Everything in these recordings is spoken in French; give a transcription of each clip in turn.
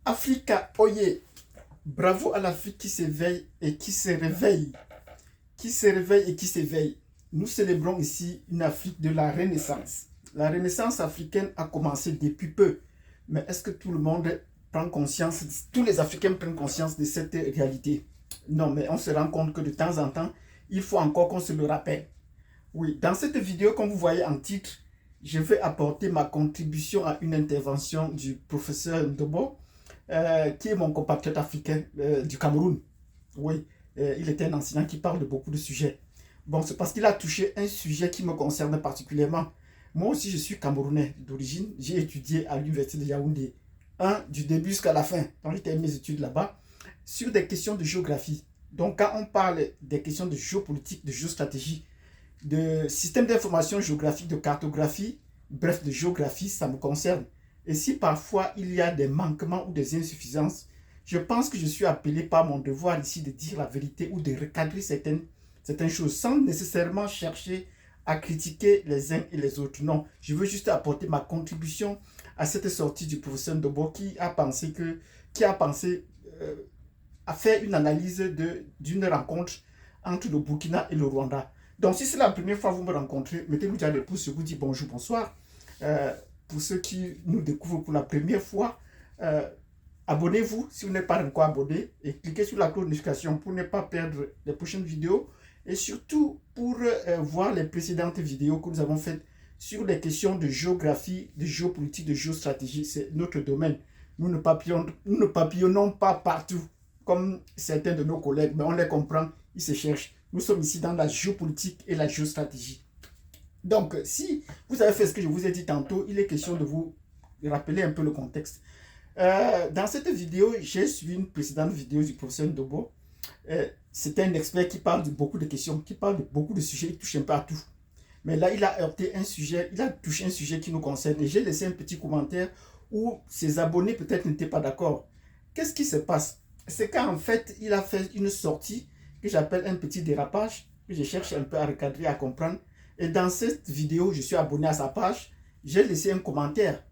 Africa, oye, bravo à l'Afrique qui s'éveille et qui se réveille. Qui se réveille et qui s'éveille. Nous célébrons ici une Afrique de la Renaissance. La Renaissance africaine a commencé depuis peu. Mais est-ce que tout le monde prend conscience, tous les Africains prennent conscience de cette réalité? Non, mais on se rend compte que de temps en temps, il faut encore qu'on se le rappelle. Oui, dans cette vidéo, comme vous voyez en titre, je vais apporter ma contribution à une intervention du professeur Ndobo, qui est mon compatriote africain du Cameroun. Oui, il était un enseignant qui parle de beaucoup de sujets. Bon, c'est parce qu'il a touché un sujet qui me concerne particulièrement. Moi aussi, je suis camerounais d'origine. J'ai étudié à l'université de Yaoundé, du début jusqu'à la fin. Donc, j'ai terminé mes études là-bas, sur des questions de géographie. Donc, quand on parle des questions de géopolitique, de géostratégie, de système d'information géographique, de cartographie, bref, de géographie, ça me concerne. Et si parfois il y a des manquements ou des insuffisances, je pense que je suis appelé par mon devoir ici de dire la vérité ou de recadrer certaines choses sans nécessairement chercher à critiquer les uns et les autres. Non, je veux juste apporter ma contribution à cette sortie du professeur Ndobo qui a pensé à faire une analyse d'une rencontre entre le Burkina et le Rwanda. Donc, si c'est la première fois que vous me rencontrez, mettez-nous déjà des pouces, je vous dis bonjour, bonsoir. Pour ceux qui nous découvrent pour la première fois, euh, abonnez-vous si vous n'êtes pas encore abonné et cliquez sur la cloche de notification pour ne pas perdre les prochaines vidéos et surtout pour voir les précédentes vidéos que nous avons faites sur les questions de géographie, de géopolitique, de géostratégie. C'est notre domaine. Nous ne papillonnons pas partout comme certains de nos collègues, mais on les comprend, ils se cherchent. Nous sommes ici dans la géopolitique et la géostratégie. Donc, si vous avez fait ce que je vous ai dit tantôt, il est question de vous rappeler un peu le contexte. Dans cette vidéo, j'ai suivi une précédente vidéo du professeur Ndobo. C'était un expert qui parle de beaucoup de questions, qui parle de beaucoup de sujets, il touche un peu à tout. Mais là, il a heurté un sujet, il a touché un sujet qui nous concerne. Et j'ai laissé un petit commentaire où ses abonnés peut-être n'étaient pas d'accord. Qu'est-ce qui se passe? C'est qu'en fait, il a fait une sortie que j'appelle un petit dérapage, que je cherche un peu à recadrer, à comprendre. Et dans cette vidéo, je suis abonné à sa page, j'ai laissé un commentaire.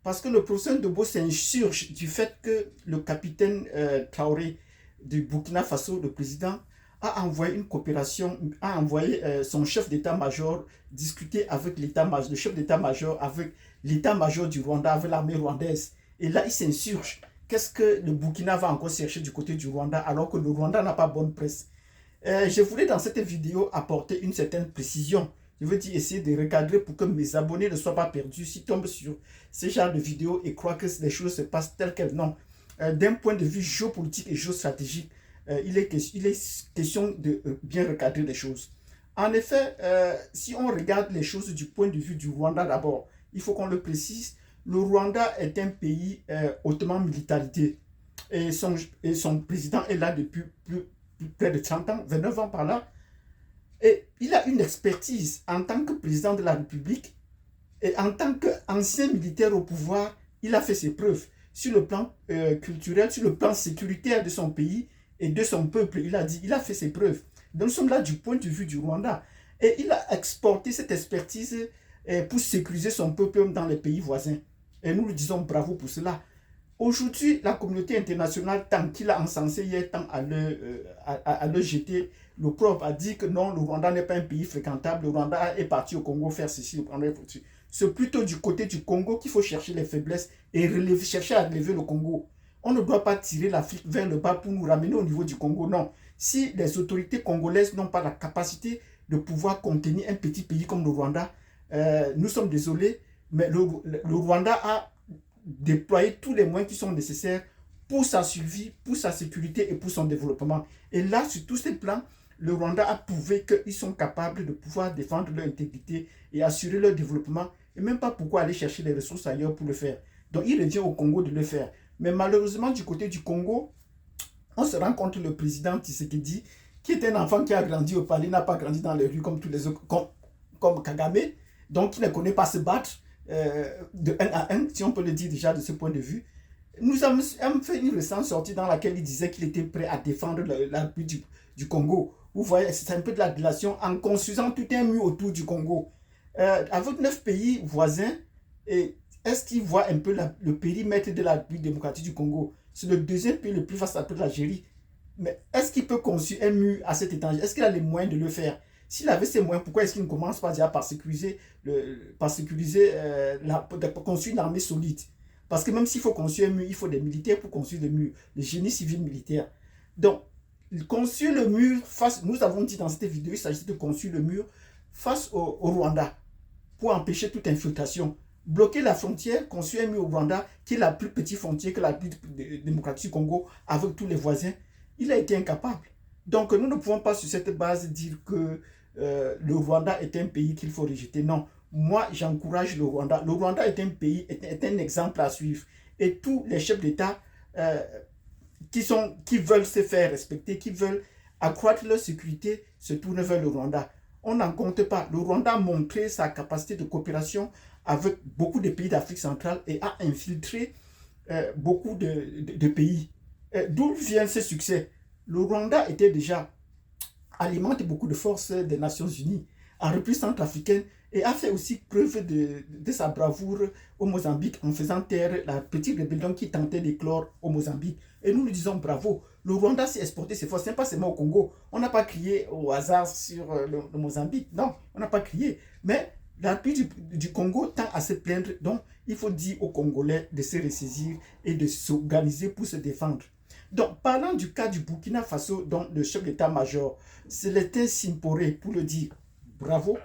Parce que le professeur Ndobo s'insurge du fait que le capitaine Traoré du Burkina Faso, le président, a envoyé une coopération, a envoyé son chef d'état-major discuter avec le chef d'état-major avec l'état-major du Rwanda, avec l'armée rwandaise. Et là, il s'insurge. Qu'est-ce que le Burkina va encore chercher du côté du Rwanda alors que le Rwanda n'a pas bonne presse? Je voulais dans cette vidéo apporter une certaine précision. Je veux dire essayer de recadrer pour que mes abonnés ne soient pas perdus s'ils tombent sur ce genre de vidéos et croient que les choses se passent telles qu'elles. Non. D'un point de vue géopolitique et géostratégique, il est question de bien recadrer les choses. En effet, si on regarde les choses du point de vue du Rwanda d'abord, il faut qu'on le précise, le Rwanda est un pays hautement militarisé et son président est là depuis près de 30 ans, 29 ans par là. Et il a une expertise en tant que président de la République et en tant qu'ancien militaire au pouvoir, il a fait ses preuves sur le plan culturel, sur le plan sécuritaire de son pays et de son peuple. Il a dit, il a fait ses preuves. Donc nous sommes là du point de vue du Rwanda. Et il a exporté cette expertise pour sécuriser son peuple dans les pays voisins. Et nous lui disons bravo pour cela. Aujourd'hui, la communauté internationale, tant qu'il a encensé hier, tant à le jeter l'opprobre, a dit que non, le Rwanda n'est pas un pays fréquentable, le Rwanda est parti au Congo faire ceci, le Rwanda est parti. C'est plutôt du côté du Congo qu'il faut chercher les faiblesses et chercher à relever le Congo. On ne doit pas tirer l'Afrique vers le bas pour nous ramener au niveau du Congo, non. Si les autorités congolaises n'ont pas la capacité de pouvoir contenir un petit pays comme le Rwanda, nous sommes désolés, mais le Rwanda a déployer tous les moyens qui sont nécessaires pour sa survie, pour sa sécurité et pour son développement. Et là, sur tous ces plans, le Rwanda a prouvé qu'ils sont capables de pouvoir défendre leur intégrité et assurer leur développement, et même pas pourquoi aller chercher les ressources ailleurs pour le faire. Donc il revient au Congo de le faire. Mais malheureusement, du côté du Congo, on se rend compte que le président Tshisekedi, qui est un enfant qui a grandi au palais, n'a pas grandi dans les rues comme tous les autres, comme Kagame, donc il ne connaît pas se battre de 1 à 1, si on peut le dire déjà de ce point de vue. Nous avons fait une récente sortie dans laquelle il disait qu'il était prêt à défendre la République du Congo. Vous voyez, c'est un peu de la délation en construisant tout un mur autour du Congo. Avec 9 pays voisins, et est-ce qu'il voit un peu le périmètre de la République démocratique du Congo? C'est le deuxième pays le plus vaste après l'Algérie. Mais est-ce qu'il peut construire un mur à cette étendue? Est-ce qu'il a les moyens de le faire? S'il avait ces moyens, pourquoi est-ce qu'il ne commence pas déjà par sécuriser, pour construire une armée solide? Parce que même s'il faut construire un mur, il faut des militaires pour construire le mur, le génie civil militaire. Donc, construire le mur face, nous avons dit dans cette vidéo, il s'agit de construire le mur face au Rwanda pour empêcher toute infiltration. Bloquer la frontière, construire un mur au Rwanda, qui est la plus petite frontière que la République démocratique du Congo avec tous les voisins. Il a été incapable. Donc nous ne pouvons pas sur cette base dire que le Rwanda est un pays qu'il faut rejeter. Non, moi j'encourage le Rwanda. Le Rwanda est un pays, est un exemple à suivre. Et tous les chefs d'État qui veulent se faire respecter, qui veulent accroître leur sécurité, se tournent vers le Rwanda. On n'en compte pas. Le Rwanda a montré sa capacité de coopération avec beaucoup de pays d'Afrique centrale et a infiltré beaucoup de pays. D'où vient ce succès? Le Rwanda était déjà alimente beaucoup de forces des Nations Unies en République centrafricaine et a fait aussi preuve de sa bravoure au Mozambique en faisant taire la petite rébellion qui tentait d'éclore au Mozambique. Et nous lui disons bravo. Le Rwanda s'est exporté ses forces, ce n'est pas seulement au Congo. On n'a pas crié au hasard sur le Mozambique. Non, on n'a pas crié. Mais la République du Congo tend à se plaindre. Donc, il faut dire aux Congolais de se ressaisir et de s'organiser pour se défendre. Donc, parlant du cas du Burkina Faso, dont le chef d'état-major, Célestin Simporé, pour le dire, bravo,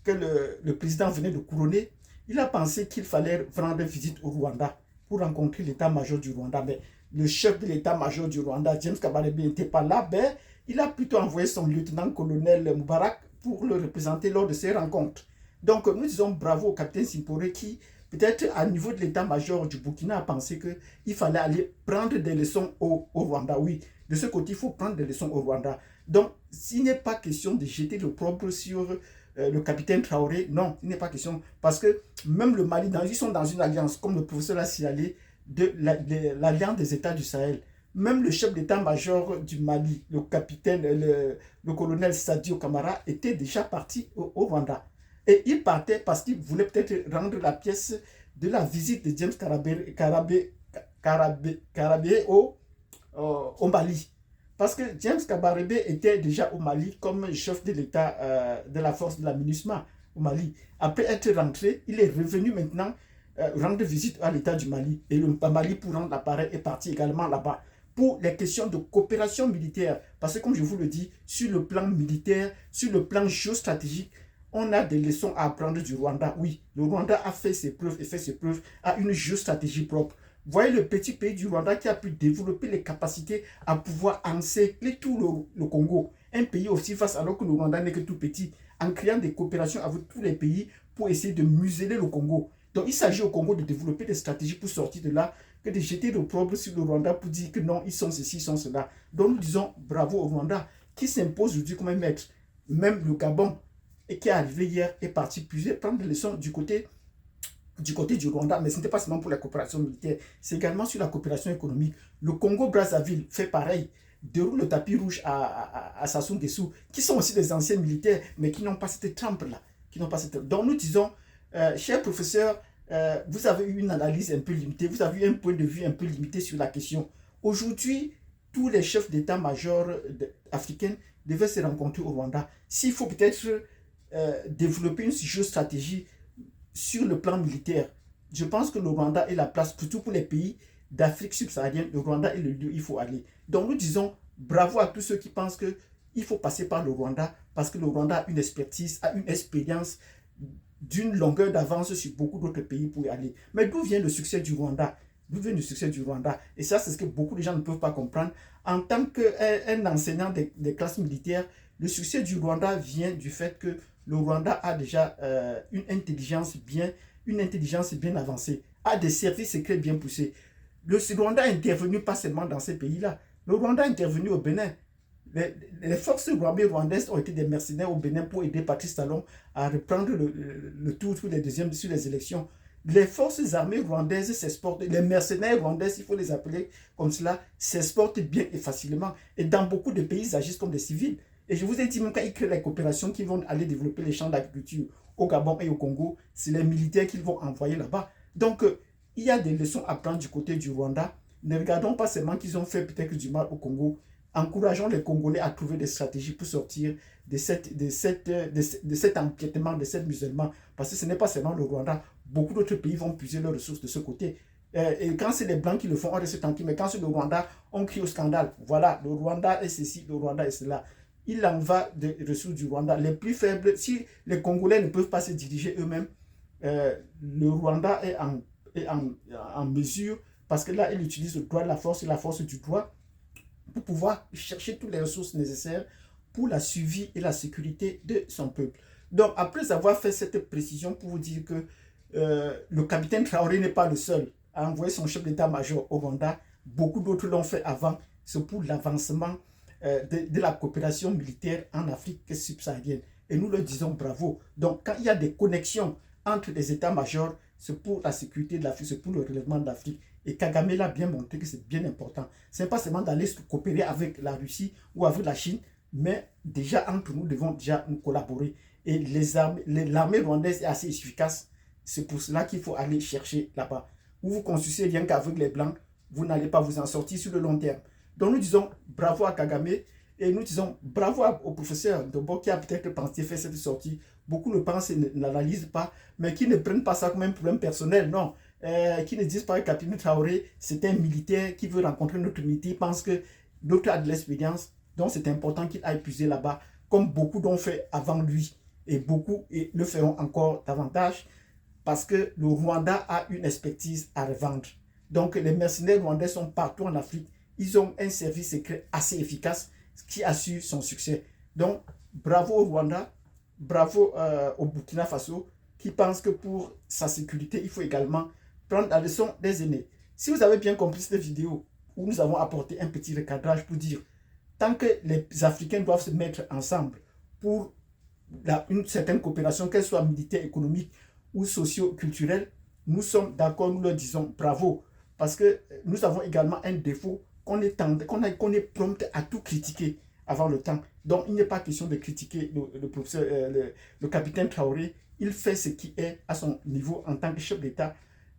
que le président venait de couronner, il a pensé qu'il fallait rendre visite au Rwanda pour rencontrer l'état-major du Rwanda. Mais le chef de l'état-major du Rwanda, James Kabarebe, n'était pas là. Mais il a plutôt envoyé son lieutenant-colonel Moubarak pour le représenter lors de ces rencontres. Donc, nous disons bravo au capitaine Simporé qui, peut-être à niveau de l'état-major du Burkina, a pensé qu'il fallait aller prendre des leçons au Rwanda. Oui, de ce côté, il faut prendre des leçons au Rwanda. Donc, s'il n'est pas question de jeter l'opprobre sur le capitaine Traoré, non, il n'est pas question. Parce que même le Mali, ils sont dans une alliance, comme le professeur l'a signalé, de l'alliance des États du Sahel. Même le chef d'état-major du Mali, le capitaine, le colonel Sadio Kamara, était déjà parti au Rwanda. Et il partait parce qu'il voulait peut-être rendre la pièce de la visite de James Kabarebe au Mali. Parce que James Kabarebe était déjà au Mali comme chef de l'État de la force de la MINUSMA au Mali. Après être rentré, il est revenu maintenant rendre visite à l'État du Mali. Et le Mali, pour rendre l'appareil, est parti également là-bas pour les questions de coopération militaire. Parce que, comme je vous le dis, sur le plan militaire, sur le plan géostratégique, on a des leçons à apprendre du Rwanda. Oui, le Rwanda a fait ses preuves et fait ses preuves à une géostratégie propre. Voyez le petit pays du Rwanda qui a pu développer les capacités à pouvoir encercler tout le Congo. Un pays aussi vaste alors que le Rwanda n'est que tout petit, en créant des coopérations avec tous les pays pour essayer de museler le Congo. Donc il s'agit au Congo de développer des stratégies pour sortir de là, que de jeter l'opprobre sur le Rwanda pour dire que non, ils sont ceci, ils sont cela. Donc nous disons bravo au Rwanda qui s'impose aujourd'hui comme un maître. Même le Gabon, et qui est arrivé hier, est parti puiser, prendre des leçons du côté du Rwanda, mais ce n'était pas seulement pour la coopération militaire, c'est également sur la coopération économique. Le Congo-Brazzaville fait pareil, déroule le tapis rouge à Sassou Nguesso, qui sont aussi des anciens militaires, mais qui n'ont pas cette trempe-là. Donc nous disons, cher professeur, vous avez eu une analyse un peu limitée, vous avez eu un point de vue un peu limité sur la question. Aujourd'hui, tous les chefs d'état-major africains devaient se rencontrer au Rwanda. S'il faut peut-être développer une géostratégie sur le plan militaire, je pense que le Rwanda est la place, surtout pour les pays d'Afrique subsaharienne, le Rwanda est le lieu où il faut aller. Donc nous disons bravo à tous ceux qui pensent qu'il faut passer par le Rwanda, parce que le Rwanda a une expertise, a une expérience d'une longueur d'avance sur beaucoup d'autres pays pour y aller. Mais d'où vient le succès du Rwanda? D'où vient le succès du Rwanda? Et ça, c'est ce que beaucoup de gens ne peuvent pas comprendre. En tant qu'un enseignant des classes militaires, le succès du Rwanda vient du fait que le Rwanda a déjà une intelligence bien avancée, a des services secrets bien poussés. Le Rwanda est intervenu pas seulement dans ces pays-là. Le Rwanda est intervenu au Bénin. Les forces rwandaises ont été des mercenaires au Bénin pour aider Patrice Talon à reprendre le tour sur les élections. Les forces armées rwandaises s'exportent, les mercenaires rwandais, il faut les appeler comme cela, s'exportent bien et facilement. Et dans beaucoup de pays, ils agissent comme des civils. Et je vous ai dit, même quand ils créent les coopérations qui vont aller développer les champs d'agriculture au Gabon et au Congo, c'est les militaires qu'ils vont envoyer là-bas. Donc, il y a des leçons à prendre du côté du Rwanda. Ne regardons pas seulement qu'ils ont fait peut-être du mal au Congo. Encourageons les Congolais à trouver des stratégies pour sortir de cet empiètement, de cette musulman. Parce que ce n'est pas seulement le Rwanda. Beaucoup d'autres pays vont puiser leurs ressources de ce côté. Et quand c'est les Blancs qui le font, on reste tranquille. Mais quand c'est le Rwanda, on crie au scandale. Voilà, le Rwanda est ceci, le Rwanda est cela. Il en va des ressources du Rwanda. Les plus faibles, si les Congolais ne peuvent pas se diriger eux-mêmes, le Rwanda est en mesure, parce que là, il utilise le droit de la force et la force du droit pour pouvoir chercher toutes les ressources nécessaires pour la survie et la sécurité de son peuple. Donc, après avoir fait cette précision pour vous dire que le capitaine Traoré n'est pas le seul à envoyer son chef d'état-major au Rwanda, beaucoup d'autres l'ont fait avant, c'est pour l'avancement de la coopération militaire en Afrique subsaharienne. Et nous leur disons bravo. Donc, quand il y a des connexions entre les états-majors, c'est pour la sécurité de l'Afrique, c'est pour le relèvement de l'Afrique. Et Kagame l'a bien montré que c'est bien important. Ce n'est pas seulement d'aller coopérer avec la Russie ou avec la Chine, mais déjà entre nous devons déjà nous collaborer. Et l'armée rwandaise est assez efficace. C'est pour cela qu'il faut aller chercher là-bas. Vous construisez rien qu'avec les Blancs, vous n'allez pas vous en sortir sur le long terme. Donc nous disons bravo à Kagame et nous disons bravo au professeur Ndobo qui a peut-être pensé faire cette sortie. Beaucoup le pensent et n'analysent pas, mais qui ne prennent pas ça comme un problème personnel, non. Qui ne disent pas que Capitaine Traoré, c'est un militaire qui veut rencontrer notre militaire, il pense que d'autres a de l'expérience, donc c'est important qu'il aille puiser là-bas, comme beaucoup l'ont fait avant lui, et beaucoup le feront encore davantage, parce que le Rwanda a une expertise à revendre. Donc les mercenaires rwandais sont partout en Afrique, ils ont un service secret assez efficace qui assure son succès. Donc bravo au Rwanda, bravo au Burkina Faso, qui pense que pour sa sécurité, il faut également prendre la leçon des aînés. Si vous avez bien compris cette vidéo, où nous avons apporté un petit recadrage pour dire, tant que les Africains doivent se mettre ensemble pour une certaine coopération, qu'elle soit militaire, économique ou socio-culturelle, nous sommes d'accord, nous leur disons bravo. Parce que nous avons également un défaut qu'on est prompt à tout critiquer avant le temps. Donc, il n'est pas question de critiquer le capitaine Traoré. Il fait ce qui est à son niveau en tant que chef d'État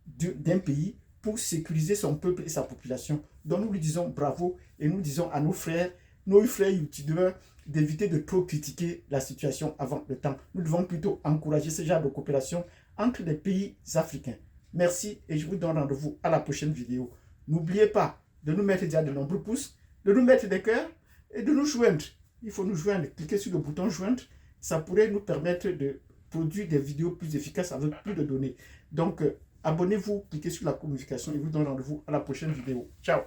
d'un pays pour sécuriser son peuple et sa population. Donc, nous lui disons bravo et nous disons à nos frères youtubeurs, d'éviter de trop critiquer la situation avant le temps. Nous devons plutôt encourager ce genre de coopération entre les pays africains. Merci et je vous donne rendez-vous à la prochaine vidéo. N'oubliez pas de nous mettre déjà de nombreux pouces, de nous mettre des cœurs et de nous joindre. Il faut nous joindre. Cliquez sur le bouton joindre. Ça pourrait nous permettre de produire des vidéos plus efficaces avec plus de données. Donc, abonnez-vous, cliquez sur la communication et je vous donne rendez-vous à la prochaine vidéo. Ciao!